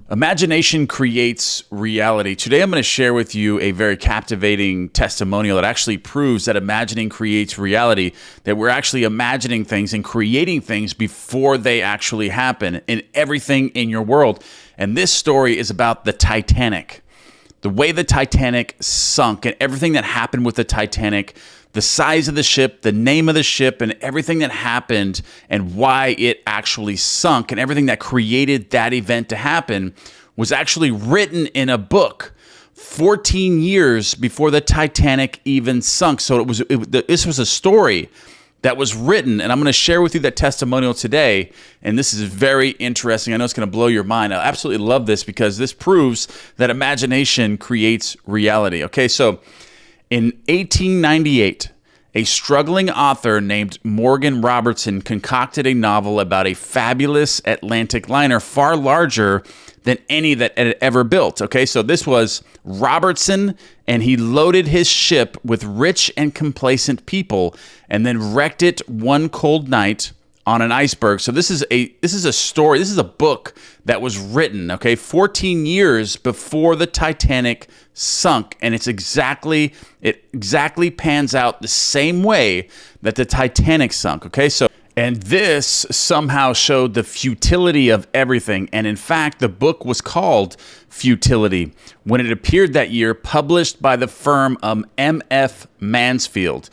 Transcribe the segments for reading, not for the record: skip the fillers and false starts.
Imagination creates reality. Today, I'm going to share with you a very captivating testimonial that actually proves that imagining creates reality, that we're actually imagining things and creating things before they actually happen in everything in your world. And this story is about the Titanic, the way the Titanic sunk and everything that happened with the Titanic, the size of the ship, the name of the ship, and everything that happened and why it actually sunk and everything that created that event to happen was actually written in a book 14 years before the Titanic even sunk. So this was a story that was written, and I'm going to share with you that testimonial today, and this is very interesting. I know it's going to blow your mind. I absolutely love this because this proves that imagination creates reality. Okay, so in 1898, a struggling author named Morgan Robertson concocted a novel about a fabulous Atlantic liner far larger than any that had ever built. Okay, so this was Robertson, and he loaded his ship with rich and complacent people and then wrecked it one cold night on an iceberg. So this is a story, this is a book that was written, okay, 14 years before the Titanic sunk, and it exactly pans out the same way that the Titanic sunk, okay? So, and this somehow showed the futility of everything, and in fact, the book was called Futility when it appeared that year, published by the firm M.F. Mansfield.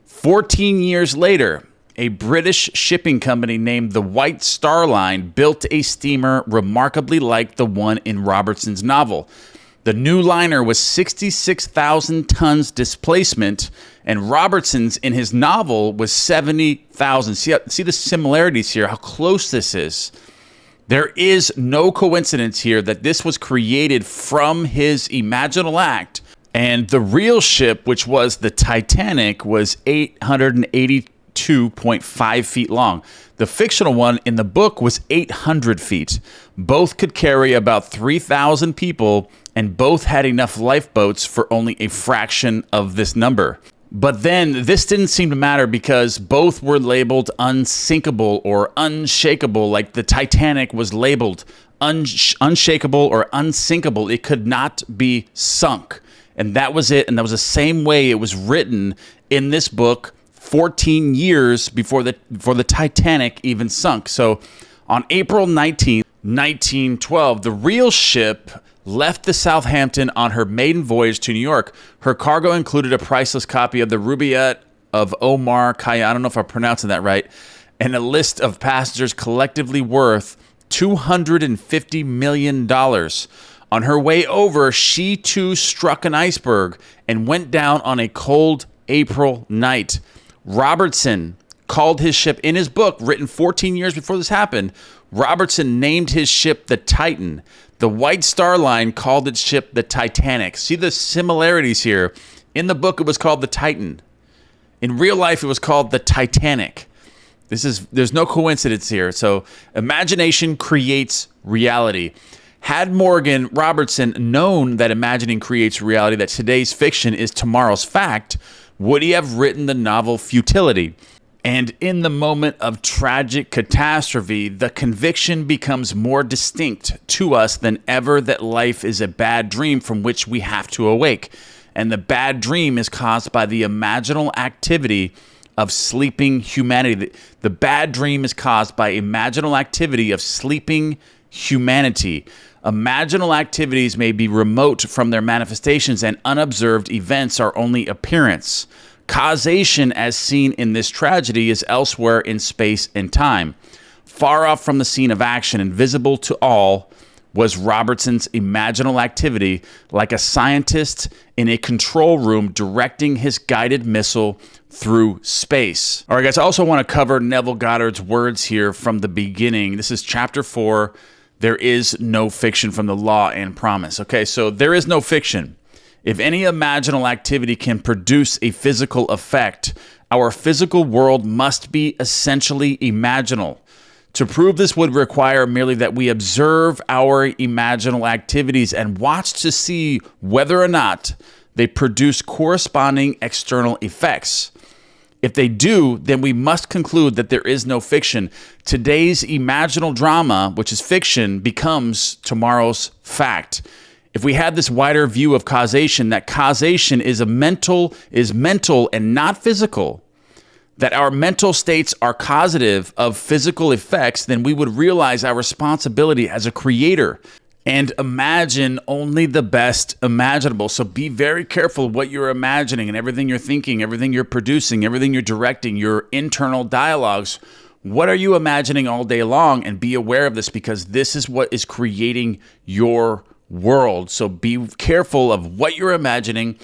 14 years later, a British shipping company named the White Star Line built a steamer remarkably like the one in Robertson's novel. The new liner was 66,000 tons displacement, and Robertson's in his novel was 70,000. See the similarities here, how close this is. There is no coincidence here that this was created from his imaginal act, and the real ship, which was the Titanic, was 882.5 feet long. The fictional one in the book was 800 feet. Both could carry about 3,000 people, and both had enough lifeboats for only a fraction of this number. But then this didn't seem to matter because both were labeled unsinkable or unshakable, like the Titanic was labeled unshakable or unsinkable. It could not be sunk. And that was it. And that was the same way it was written in this book 14 years before the Titanic even sunk. So on April 19th, 1912, the real ship left the Southampton on her maiden voyage to New York. Her cargo included a priceless copy of the Rubaiyat of Omar Khayyam, I don't know if I'm pronouncing that right, and a list of passengers collectively worth $250 million. On her way over, she too struck an iceberg and went down on a cold April night. Robertson called his ship, in his book, written 14 years before this happened, Robertson named his ship the Titan. The White Star Line called its ship the Titanic. See the similarities here. In the book, it was called the Titan. In real life, it was called the Titanic. There's no coincidence here. So imagination creates reality. Had Morgan Robertson known that imagining creates reality, that today's fiction is tomorrow's fact, would he have written the novel Futility? And in the moment of tragic catastrophe, the conviction becomes more distinct to us than ever that life is a bad dream from which we have to awake. And the bad dream is caused by the imaginal activity of sleeping humanity. The bad dream is caused by imaginal activity of sleeping humanity. Imaginal activities may be remote from their manifestations, and unobserved events are only appearance. Causation, as seen in this tragedy, is elsewhere in space and time. Far off from the scene of action and visible to all was Robertson's imaginal activity, like a scientist in a control room directing his guided missile through space. All right, guys, I also want to cover Neville Goddard's words here from the beginning. This is chapter 4. There is no fiction from the Law and Promise. Okay, so there is no fiction. If any imaginal activity can produce a physical effect, our physical world must be essentially imaginal. To prove this would require merely that we observe our imaginal activities and watch to see whether or not they produce corresponding external effects. If they do, then we must conclude that there is no fiction. Today's imaginal drama, which is fiction, becomes tomorrow's fact. If we had this wider view of causation, that causation is mental and not physical, that our mental states are causative of physical effects, then we would realize our responsibility as a creator and imagine only the best imaginable. So be very careful what you're imagining and everything you're thinking, everything you're producing, everything you're directing, your internal dialogues. What are you imagining all day long? And be aware of this, because this is what is creating your world. So be careful of what you're imagining.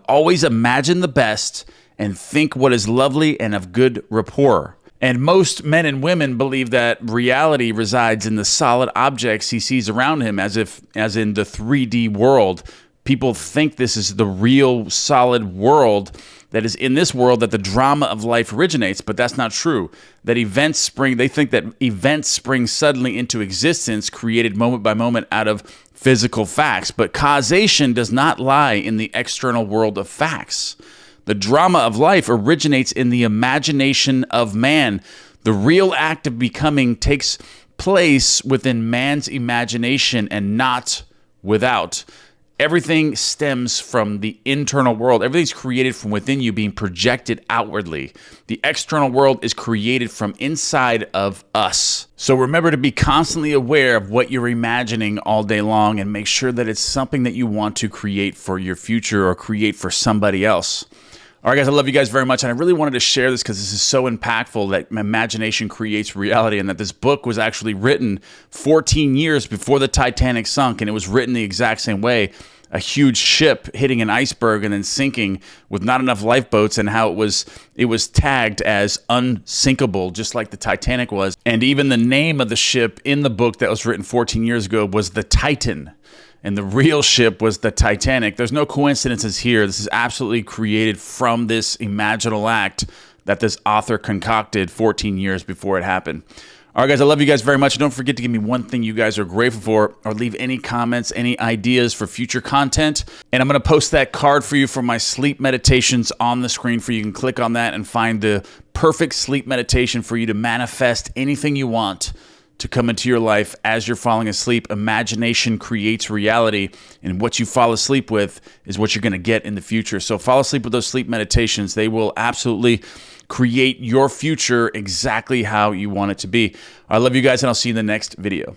Always imagine the best and think what is lovely and of good rapport. And most men and women believe that reality resides in the solid objects he sees around him, as in the 3D world. People think this is the real solid world, that is in this world that the drama of life originates, but that's not true. They think that events spring suddenly into existence, created moment by moment out of physical facts. But causation does not lie in the external world of facts. The drama of life originates in the imagination of man. The real act of becoming takes place within man's imagination and not without. Everything stems from the internal world. Everything's created from within you, being projected outwardly. The external world is created from inside of us. So remember to be constantly aware of what you're imagining all day long, and make sure that it's something that you want to create for your future or create for somebody else. All right, guys, I love you guys very much, and I really wanted to share this because this is so impactful, that imagination creates reality, and that this book was actually written 14 years before the Titanic sunk, and it was written the exact same way. A huge ship hitting an iceberg and then sinking with not enough lifeboats, and how it was tagged as unsinkable, just like the Titanic was. And even the name of the ship in the book that was written 14 years ago was the Titan. And the real ship was the Titanic. There's no coincidences here. This is absolutely created from this imaginal act that this author concocted 14 years before it happened. All right, guys, I love you guys very much. Don't forget to give me one thing you guys are grateful for, or leave any comments, any ideas for future content. And I'm going to post that card for you for my sleep meditations on the screen for you. You can click on that and find the perfect sleep meditation for you to manifest anything you want to come into your life as you're falling asleep. Imagination creates reality, and what you fall asleep with is what you're going to get in the future. So fall asleep with those sleep meditations. They will absolutely create your future exactly how you want it to be. I love you guys, and I'll see you in the next video.